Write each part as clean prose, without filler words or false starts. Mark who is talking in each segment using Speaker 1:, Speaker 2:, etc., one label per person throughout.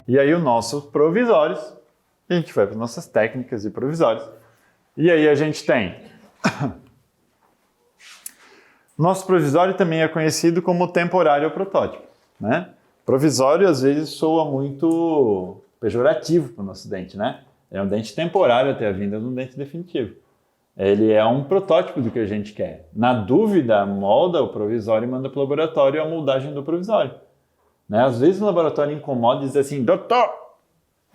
Speaker 1: E aí os nossos provisórios, a gente vai para as nossas técnicas de provisórios. E aí a gente tem... Nosso provisório também é conhecido como temporário ou protótipo, né? Provisório às vezes soa muito pejorativo para o nosso dente, né? É um dente temporário até a vinda de um dente definitivo. Ele é um protótipo do que a gente quer. Na dúvida, molda o provisório e manda para o laboratório a moldagem do provisório. Né? Às vezes o laboratório incomoda e diz assim, doutor,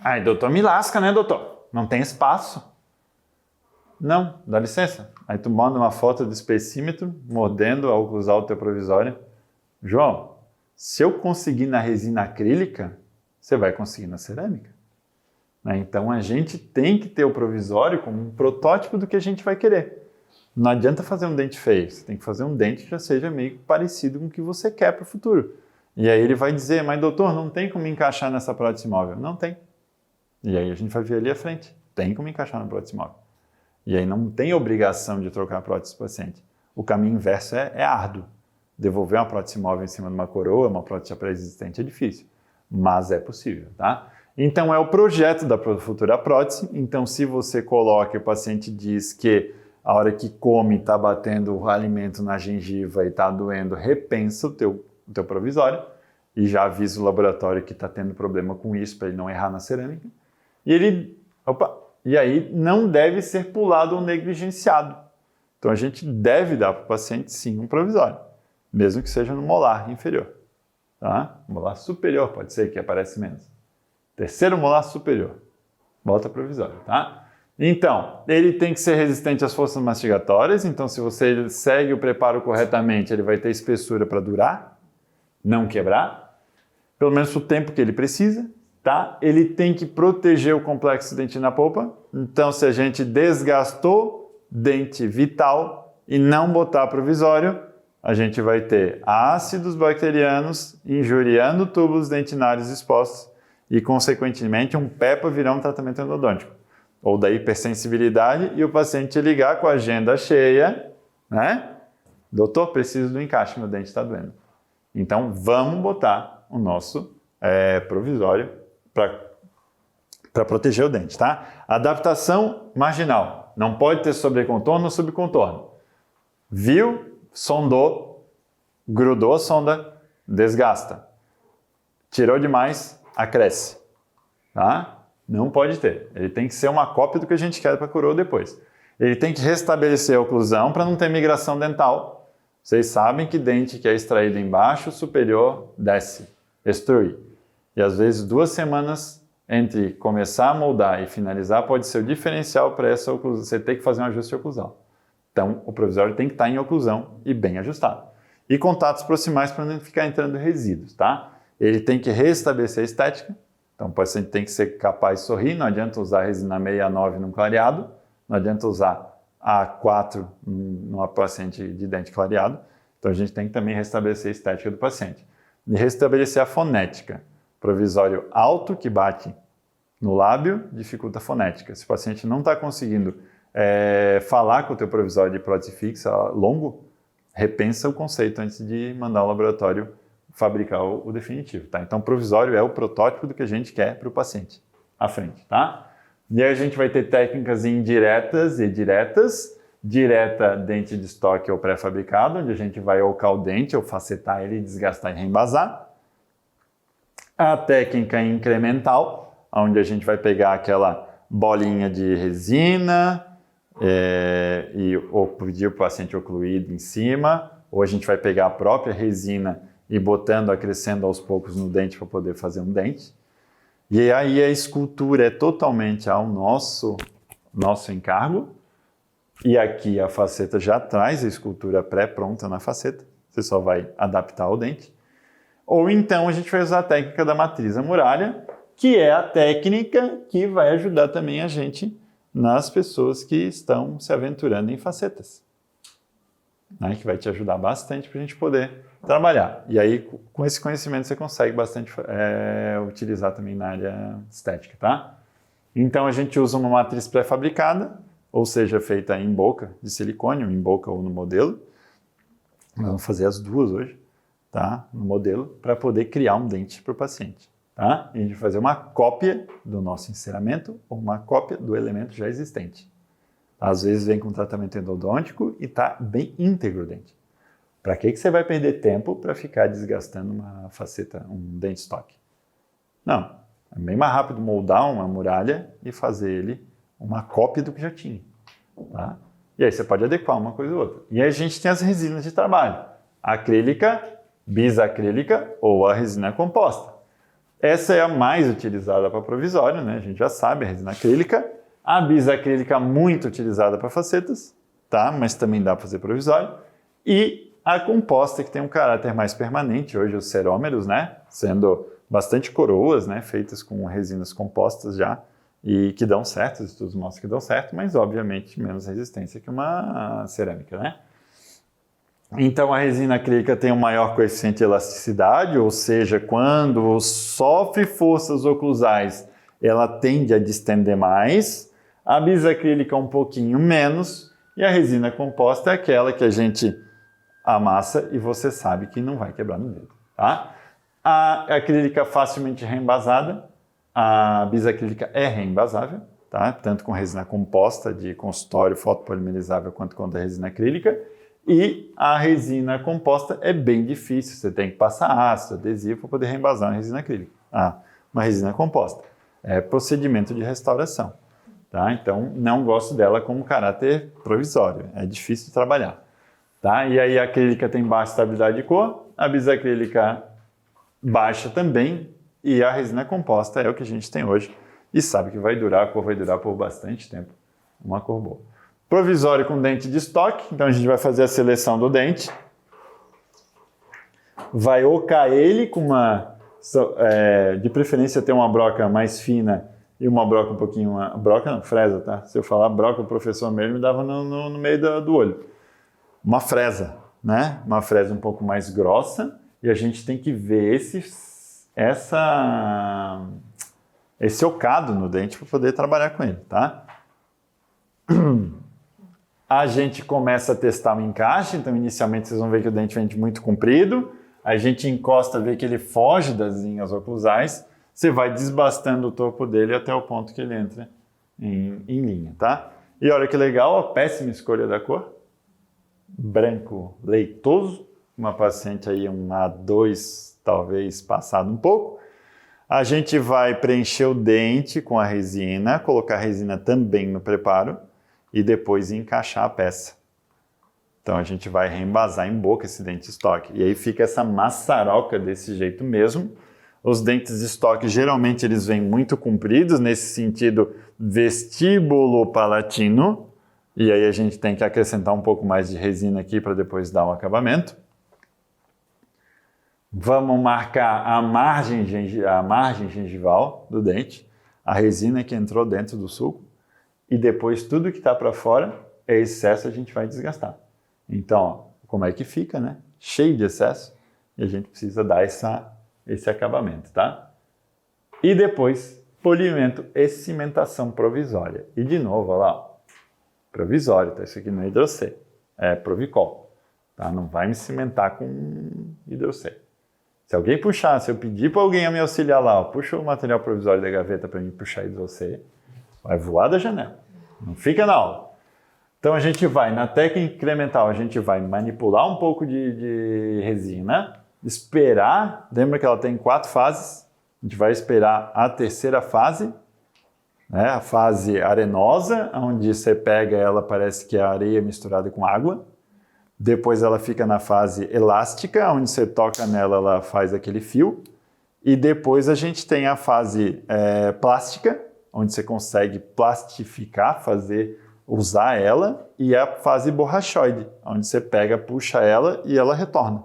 Speaker 1: ai, doutor me lasca, né, doutor? Não tem espaço. Não, dá licença. Aí tu manda uma foto do espessímetro, mordendo ao usar o teu provisório. João, se eu conseguir na resina acrílica, você vai conseguir na cerâmica. Né? Então a gente tem que ter o provisório como um protótipo do que a gente vai querer. Não adianta fazer um dente feio, você tem que fazer um dente que já seja meio parecido com o que você quer para o futuro. E aí ele vai dizer, mas doutor, não tem como encaixar nessa prótese móvel. Não tem. E aí a gente vai ver ali à frente, tem como encaixar na prótese móvel. E aí não tem obrigação de trocar a prótese do paciente. O caminho inverso é árduo. Devolver uma prótese móvel em cima de uma coroa, uma prótese já pré-existente é difícil, mas é possível, tá? Então é o projeto da futura prótese. Então se você coloca e o paciente diz que a hora que come está batendo o alimento na gengiva e está doendo, repensa o teu provisório e já avisa o laboratório que está tendo problema com isso para ele não errar na cerâmica. E aí não deve ser pulado ou negligenciado. Então a gente deve dar para o paciente sim um provisório, mesmo que seja no molar inferior. Tá? Molar superior pode ser que aparece menos. Terceiro molar superior, bota provisório, tá? Então, ele tem que ser resistente às forças mastigatórias, então se você segue o preparo corretamente, ele vai ter espessura para durar, não quebrar, pelo menos o tempo que ele precisa. Tá? Ele tem que proteger o complexo dentina na polpa. Então, se a gente desgastou dente vital e não botar provisório, a gente vai ter ácidos bacterianos injuriando túbulos dentinários expostos e, consequentemente, um pé para virar um tratamento endodôntico. Ou da hipersensibilidade e o paciente ligar com a agenda cheia, né? Doutor, preciso do encaixe, meu dente está doendo. Então, vamos botar o nosso provisório para proteger o dente, tá? Adaptação marginal. Não pode ter sobrecontorno ou subcontorno. Viu, sondou, grudou a sonda, desgasta. Tirou demais, acresce. Tá? Não pode ter. Ele tem que ser uma cópia do que a gente quer para a coroa depois. Ele tem que restabelecer a oclusão para não ter migração dental. Vocês sabem que dente que é extraído embaixo, o superior desce, extruir. E às vezes 2 semanas entre começar a moldar e finalizar pode ser o diferencial para essa oclusão. Você tem que fazer um ajuste oclusal. Então, o provisório tem que estar em oclusão e bem ajustado. E contatos proximais para não ficar entrando resíduos, tá? Ele tem que restabelecer a estética. Então, o paciente tem que ser capaz de sorrir. Não adianta usar resina 69 num clareado. Não adianta usar A4 numa paciente de dente clareado. Então, a gente tem que também restabelecer a estética do paciente. E restabelecer a fonética. Provisório alto que bate no lábio dificulta a fonética. Se o paciente não está conseguindo falar com o teu provisório de prótese fixa longo, repensa o conceito antes de mandar o laboratório fabricar o definitivo. Tá? Então, o provisório é o protótipo do que a gente quer para o paciente à frente. Tá? E aí a gente vai ter técnicas indiretas e diretas. Direta, dente de estoque ou pré-fabricado, onde a gente vai ocar o dente ou facetar ele, desgastar e reembasar. A técnica incremental, onde a gente vai pegar aquela bolinha de resina ou pedir o paciente ocluído em cima, ou a gente vai pegar a própria resina e botando, acrescendo aos poucos no dente para poder fazer um dente. E aí a escultura é totalmente ao nosso encargo. E aqui a faceta já traz a escultura pré-pronta na faceta. Você só vai adaptar o dente. Ou então a gente vai usar a técnica da matriz à muralha, que é a técnica que vai ajudar também a gente nas pessoas que estão se aventurando em facetas. Né? Que vai te ajudar bastante para a gente poder trabalhar. E aí, com esse conhecimento, você consegue bastante utilizar também na área estética, tá? Então, a gente usa uma matriz pré-fabricada, ou seja, feita em boca de silicone, ou em boca ou no modelo. Nós vamos fazer as duas hoje. Tá? No modelo, para poder criar um dente para o paciente. tá? E a gente vai fazer uma cópia do nosso enceramento ou uma cópia do elemento já existente. Às vezes vem com tratamento endodôntico e está bem íntegro o dente. Para que você vai perder tempo para ficar desgastando uma faceta, um dente stock? Não, é bem mais rápido moldar uma muralha e fazer ele uma cópia do que já tinha. Tá? E aí você pode adequar uma coisa ou outra. E aí a gente tem as resinas de trabalho. Acrílica, bisacrílica ou a resina composta. Essa é a mais utilizada para provisório, né? A gente já sabe, a resina acrílica. A bisacrílica muito utilizada para facetas, tá? Mas também dá para fazer provisório. E a composta, que tem um caráter mais permanente, hoje os cerômeros, né? Sendo bastante coroas, né? Feitas com resinas compostas já, e que dão certo, os estudos mostram que dão certo, mas obviamente menos resistência que uma cerâmica, né? Então a resina acrílica tem um maior coeficiente de elasticidade, ou seja, quando sofre forças oclusais, ela tende a distender mais. A bisacrílica um pouquinho menos, e a resina composta é aquela que a gente amassa e você sabe que não vai quebrar no dedo, tá? A acrílica facilmente reembasada, a bisacrílica é reembasável, tá? Tanto com resina composta de consultório fotopolimerizável quanto com a resina acrílica. E a resina composta é bem difícil, você tem que passar ácido, adesivo para poder reembasar uma resina acrílica. Uma resina composta. É procedimento de restauração. Tá? Então, não gosto dela como caráter provisório, é difícil de trabalhar. Tá? E aí a acrílica tem baixa estabilidade de cor, a bisacrílica baixa também, e a resina composta é o que a gente tem hoje. E sabe que vai durar, a cor vai durar por bastante tempo. Uma cor boa. Provisório com dente de estoque, então a gente vai fazer a seleção do dente. Vai ocar ele com uma... de preferência ter uma broca mais fina e uma broca um pouquinho... broca não, fresa, tá? Se eu falar broca, o professor mesmo me dava no meio do olho. Uma fresa, né? Uma fresa um pouco mais grossa, e a gente tem que ver esse ocado no dente para poder trabalhar com ele, tá? A gente começa a testar o encaixe, então inicialmente vocês vão ver que o dente vem muito comprido, a gente encosta, vê que ele foge das linhas oclusais, você vai desbastando o topo dele até o ponto que ele entra em linha, tá? E olha que legal, a péssima escolha da cor, branco leitoso, uma paciente aí um A2, talvez passado um pouco. A gente vai preencher o dente com a resina, colocar a resina também no preparo e depois encaixar a peça. Então a gente vai reembasar em boca esse dente estoque. E aí fica essa maçaroca desse jeito mesmo. Os dentes de estoque geralmente eles vêm muito compridos, nesse sentido vestíbulo-palatino. E aí a gente tem que acrescentar um pouco mais de resina aqui para depois dar um acabamento. Vamos marcar a margem gengival do dente, a resina que entrou dentro do sulco, e depois tudo que está para fora é excesso, a gente vai desgastar. Então, ó, como é que fica, né? Cheio de excesso, e a gente precisa dar esse acabamento, tá? E depois, polimento e cimentação provisória. E de novo, olha lá, ó, provisório, tá? Isso aqui não é hidrocê, é Provicol, tá? Não vai me cimentar com hidrocê. Se alguém puxar, se eu pedir para alguém me auxiliar lá, ó, puxa o material provisório da gaveta para mim puxar hidrocê, vai voar da janela. Não fica na aula. Então a gente vai, na técnica incremental, a gente vai manipular um pouco de resina, esperar, lembra que ela tem 4 fases, a gente vai esperar a terceira fase, né, a fase arenosa, onde você pega ela, parece que é areia misturada com água. Depois ela fica na fase elástica, onde você toca nela, ela faz aquele fio. E depois a gente tem a fase plástica, onde você consegue plastificar, usar ela. E a fase borrachoide, onde você pega, puxa ela e ela retorna.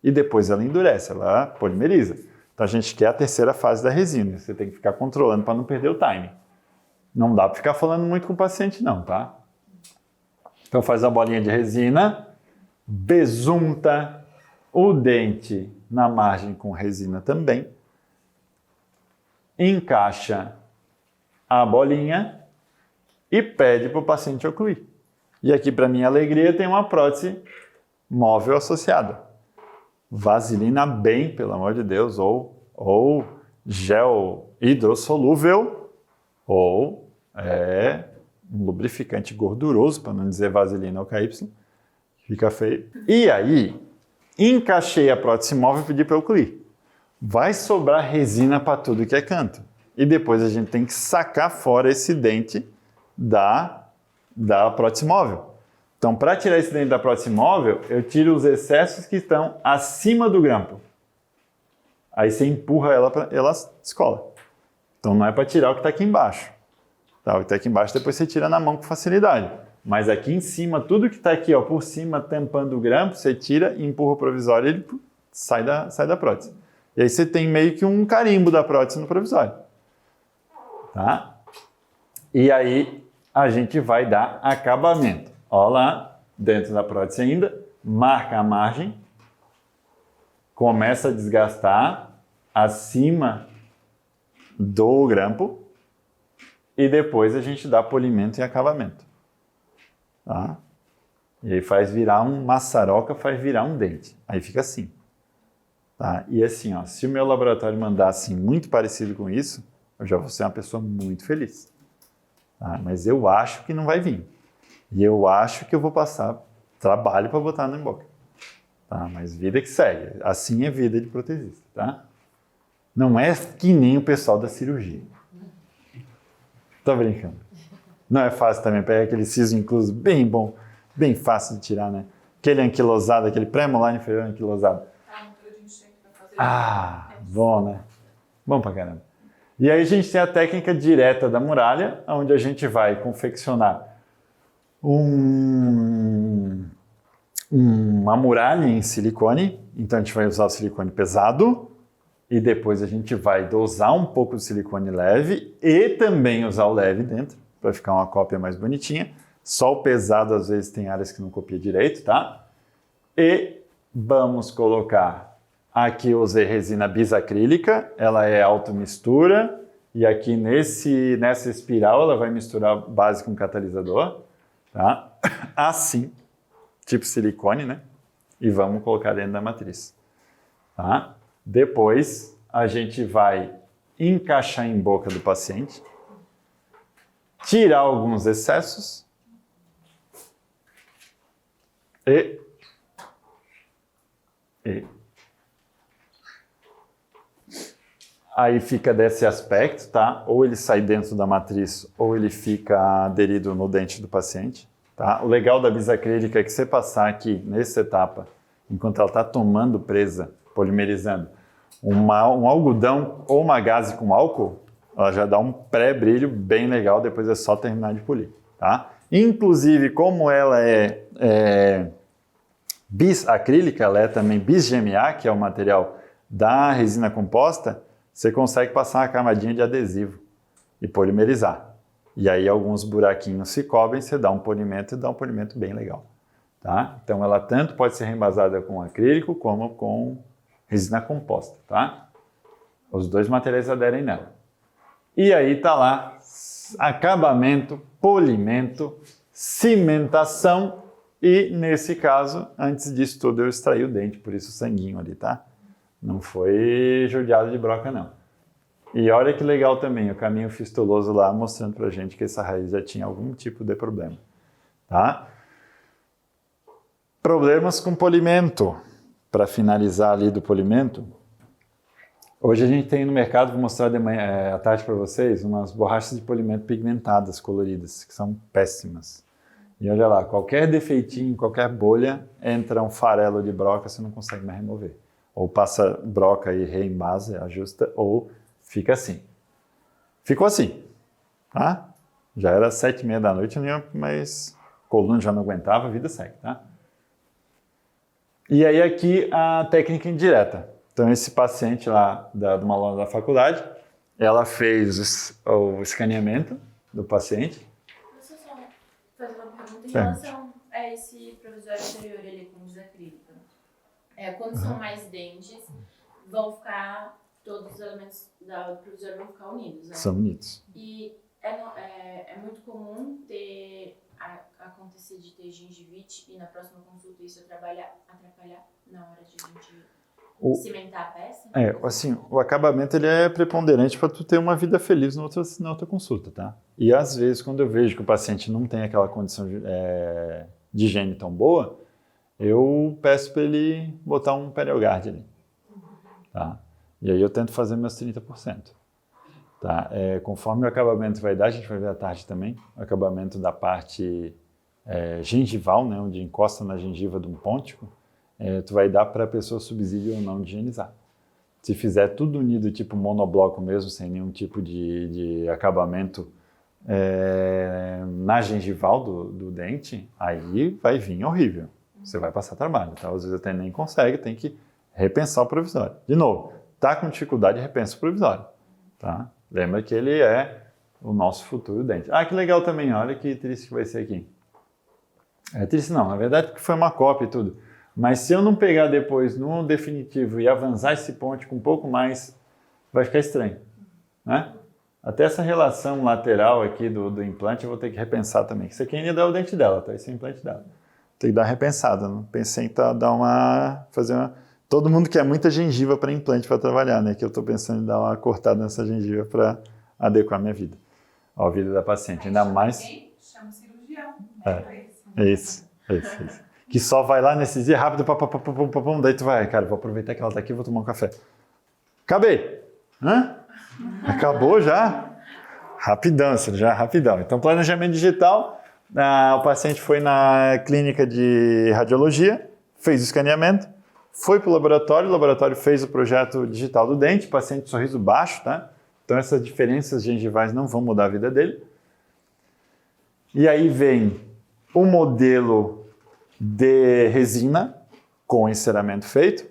Speaker 1: E depois ela endurece, ela polimeriza. Então a gente quer a terceira fase da resina. Você tem que ficar controlando para não perder o timing. Não dá para ficar falando muito com o paciente não, tá? Então faz a bolinha de resina, besunta o dente na margem com resina também, encaixa a bolinha e pede para o paciente ocluir. E aqui, para minha alegria, tem uma prótese móvel associada. Vaselina bem, pelo amor de Deus, ou gel hidrossolúvel ou um lubrificante gorduroso, para não dizer vaselina ou KY, fica feio. E aí, encaixei a prótese móvel e pedi para eu clear. Vai sobrar resina para tudo que é canto. E depois a gente tem que sacar fora esse dente da prótese móvel. Então, para tirar esse dente da prótese móvel, eu tiro os excessos que estão acima do grampo. Aí você empurra ela descola. Então, não é para tirar o que está aqui embaixo. Tá? O que está aqui embaixo depois você tira na mão com facilidade. Mas aqui em cima, tudo que está aqui ó, por cima, tampando o grampo, você tira e empurra o provisório e ele sai da prótese. E aí você tem meio que um carimbo da prótese no provisório. Tá? E aí a gente vai dar acabamento. Olha lá, dentro da prótese ainda, marca a margem, começa a desgastar acima do grampo e depois a gente dá polimento e acabamento. Tá? E aí faz virar um maçaroca, faz virar um dente. Aí fica assim. Tá? E assim, ó, se o meu laboratório mandar assim, muito parecido com isso, eu já vou ser uma pessoa muito feliz. Tá? Mas eu acho que não vai vir. E eu acho que eu vou passar trabalho para botar na boca. Tá? Mas vida que segue. Assim é vida de protesista. Tá? Não é que nem o pessoal da cirurgia. Tô brincando. Não é fácil também. Pega aquele siso incluso bem bom, bem fácil de tirar, né? Aquele anquilosado, aquele pré-molar inferior anquilosado. Bom, né? Bom pra caramba. E aí a gente tem a técnica direta da muralha, onde a gente vai confeccionar uma muralha em silicone. Então a gente vai usar o silicone pesado e depois a gente vai dosar um pouco de silicone leve e também usar o leve dentro, para ficar uma cópia mais bonitinha. Só o pesado às vezes tem áreas que não copia direito, tá? E vamos colocar... Aqui eu usei resina bisacrílica, ela é automistura e aqui nessa espiral ela vai misturar base com catalisador, tá? Assim, tipo silicone, né? E vamos colocar dentro da matriz, tá? Depois a gente vai encaixar em boca do paciente, tirar alguns excessos e aí fica desse aspecto, tá? Ou ele sai dentro da matriz, ou ele fica aderido no dente do paciente, tá? O legal da bisacrílica é que você passar aqui, nessa etapa, enquanto ela está tomando presa, polimerizando, um algodão ou uma gaze com álcool, ela já dá um pré-brilho bem legal, depois é só terminar de polir, tá? Inclusive, como ela é bisacrílica, ela é também bis-GMA, que é o material da resina composta, você consegue passar uma camadinha de adesivo e polimerizar. E aí alguns buraquinhos se cobrem, você dá um polimento e dá um polimento bem legal. Tá? Então ela tanto pode ser reembasada com acrílico como com resina composta. Tá? Os dois materiais aderem nela. E aí está lá acabamento, polimento, cimentação e nesse caso, antes disso tudo eu extraí o dente, por isso o sanguinho ali, tá? Não foi judiado de broca, não. E olha que legal também, o caminho fistuloso lá mostrando pra gente que essa raiz já tinha algum tipo de problema. Tá? Problemas com polimento. Para finalizar ali do polimento, hoje a gente tem no mercado, vou mostrar de manhã, à tarde para vocês, umas borrachas de polimento pigmentadas, coloridas, que são péssimas. E olha lá, qualquer defeitinho, qualquer bolha, entra um farelo de broca, você não consegue mais remover. Ou passa broca e reembasa, ajusta, ou fica assim. Ficou assim, tá? Já era 7h30 da noite, mas coluna já não aguentava, a vida segue, tá? E aí aqui a técnica indireta. Então esse paciente lá de uma aluna da faculdade, ela fez o escaneamento do paciente.
Speaker 2: Deixa eu só fazer uma pergunta em relação a esse provisório anterior ali com bisacrílica. Quando são mais dentes, vão ficar, todos os elementos do provisório vão ficar unidos, né?
Speaker 1: São unidos.
Speaker 2: E é muito comum acontecer de ter gengivite e na próxima consulta isso atrapalhar na hora de a gente cimentar a peça?
Speaker 1: Assim, o acabamento ele é preponderante para tu ter uma vida feliz na outra consulta, tá? E às vezes, quando eu vejo que o paciente não tem aquela condição de higiene tão boa, eu peço para ele botar um PerioGuard ali, tá? E aí eu tento fazer meus 30%. Tá? Conforme o acabamento vai dar, a gente vai ver à tarde também, o acabamento da parte gengival, né, onde encosta na gengiva de um pôntico, tu vai dar para a pessoa subsídio ou não de higienizar. Se fizer tudo unido, tipo monobloco mesmo, sem nenhum tipo de acabamento na gengival do dente, aí vai vir horrível. Você vai passar trabalho, tá? Às vezes até nem consegue, tem que repensar o provisório. De novo, tá com dificuldade, repensa o provisório, tá? Lembra que ele é o nosso futuro dente. Ah, que legal também, olha que triste que vai ser aqui. É triste não, na verdade porque foi uma cópia e tudo. Mas se eu não pegar depois no definitivo e avançar esse ponte com um pouco mais, vai ficar estranho, né? Até essa relação lateral aqui do implante eu vou ter que repensar também. Isso aqui ainda é o dente dela, tá? Esse é o implante dela. Tem que dar uma repensada, não pensei em fazer uma... Todo mundo quer muita gengiva para implante para trabalhar, né? Que eu estou pensando em dar uma cortada nessa gengiva para adequar a minha vida, a vida da paciente. Ainda mais...
Speaker 3: Chama cirurgião.
Speaker 1: Isso. Que só vai lá nesse dia rápido, daí tu vai, cara, vou aproveitar que ela tá aqui e vou tomar um café. Acabei! Hã? Acabou já? Rapidão, cirurgião, rapidão. Então, planejamento digital, o paciente foi na clínica de radiologia, fez o escaneamento, foi para o laboratório fez o projeto digital do dente, paciente de sorriso baixo, tá? Então essas diferenças gengivais não vão mudar a vida dele. E aí vem o modelo de resina com enceramento feito.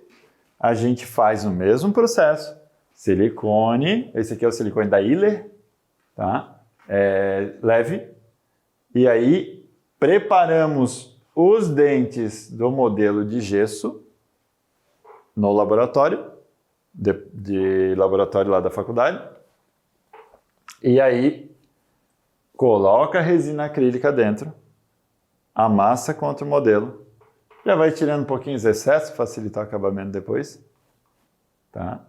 Speaker 1: A gente faz o mesmo processo, silicone, esse aqui é o silicone da Hiller, tá? Leve. E aí preparamos os dentes do modelo de gesso no laboratório, de laboratório lá da faculdade. E aí, coloca a resina acrílica dentro, amassa contra o modelo, já vai tirando um pouquinho os excessos, facilitar o acabamento depois. Tá?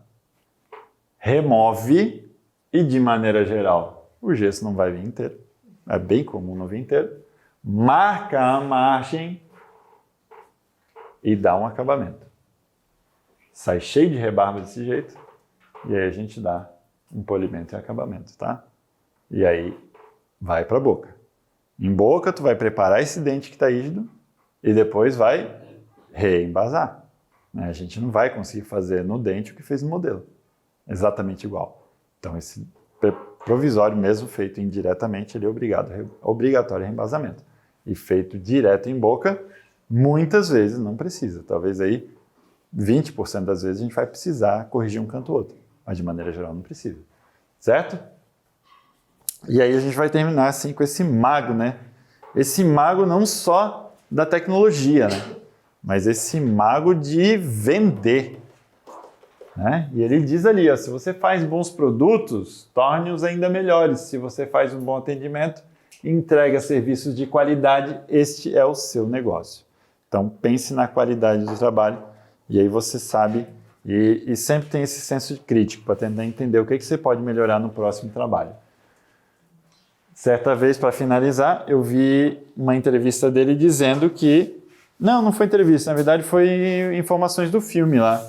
Speaker 1: Remove e, de maneira geral, o gesso não vai vir inteiro. É bem comum não vir inteiro. Marca a margem e dá um acabamento. Sai cheio de rebarba desse jeito e aí a gente dá um polimento e acabamento, tá? E aí vai para a boca. Em boca tu vai preparar esse dente que está rígido e depois vai reembasar. A gente não vai conseguir fazer no dente o que fez no modelo. Exatamente igual. Então esse provisório mesmo feito indiretamente ele é obrigatório reembasamento. E feito direto em boca, muitas vezes não precisa. Talvez aí 20% das vezes a gente vai precisar corrigir um canto ou outro, mas de maneira geral não precisa, certo? E aí a gente vai terminar assim com esse mago, né? Esse mago não só da tecnologia, né? Mas esse mago de vender, né? E ele diz ali, ó, se você faz bons produtos, torne-os ainda melhores. Se você faz um bom atendimento, entrega serviços de qualidade, este é o seu negócio. Então pense na qualidade do trabalho. E aí você sabe, e sempre tem esse senso de crítico para tentar entender o que você pode melhorar no próximo trabalho. Certa vez, para finalizar, eu vi uma entrevista dele dizendo que... Não foi entrevista, na verdade foi informações do filme lá.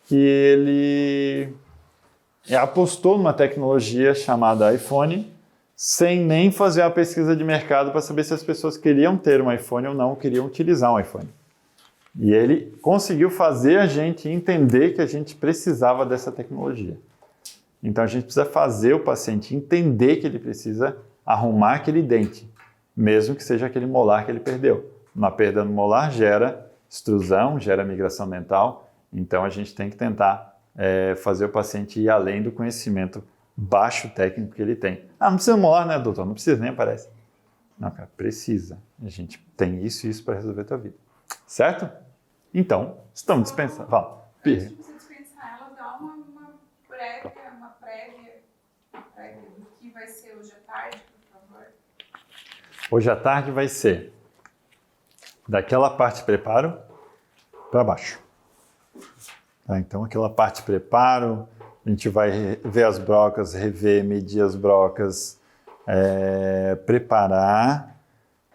Speaker 1: Que ele apostou numa tecnologia chamada iPhone, sem nem fazer uma pesquisa de mercado para saber se as pessoas queriam ter um iPhone ou não, queriam utilizar um iPhone. E ele conseguiu fazer a gente entender que a gente precisava dessa tecnologia. Então a gente precisa fazer o paciente entender que ele precisa arrumar aquele dente, mesmo que seja aquele molar que ele perdeu. Uma perda no molar gera extrusão, gera migração dental, então a gente tem que tentar fazer o paciente ir além do conhecimento baixo técnico que ele tem. Ah, não precisa molar, né, doutor? Não precisa, nem aparece. Não, cara, precisa. A gente tem isso e isso para resolver a tua vida. Certo? Então, estamos dispensando. Fala.
Speaker 3: Antes de você dispensar ela, dá uma prévia do que vai ser hoje à tarde, por favor.
Speaker 1: Hoje à tarde vai ser daquela parte de preparo para baixo. Tá? Então, aquela parte de preparo, a gente vai ver as brocas, rever, medir as brocas, preparar,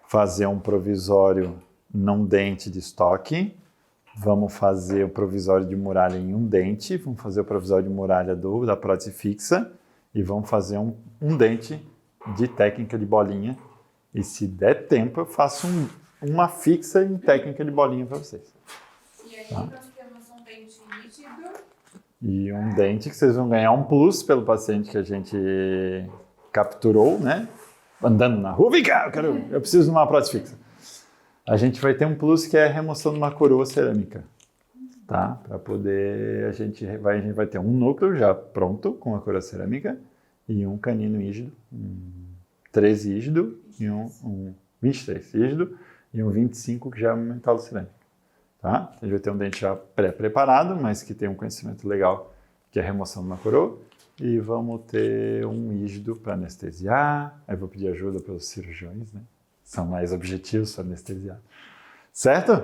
Speaker 1: fazer um provisório num dente de estoque, vamos fazer o provisório de muralha em um dente, vamos fazer o provisório de muralha da prótese fixa e vamos fazer um dente de técnica de bolinha. E se der tempo, eu faço uma fixa em técnica de bolinha para vocês.
Speaker 3: E aí nós temos um dente rígido.
Speaker 1: E um dente que vocês vão ganhar um plus pelo paciente que a gente capturou, né? Andando na rua, vem cá, eu preciso de uma prótese fixa. A gente vai ter um plus que é a remoção de uma coroa cerâmica, tá? Para poder, a gente vai ter um núcleo já pronto com a coroa cerâmica e um canino rígido, 13 rígido e um 23 rígido e um 25 que já é um metalo cerâmico, tá? A gente vai ter um dente já pré-preparado, mas que tem um conhecimento legal, que é a remoção de uma coroa. E vamos ter um rígido para anestesiar. Aí vou pedir ajuda pelos cirurgiões, né? São mais objetivos para anestesiar. Certo?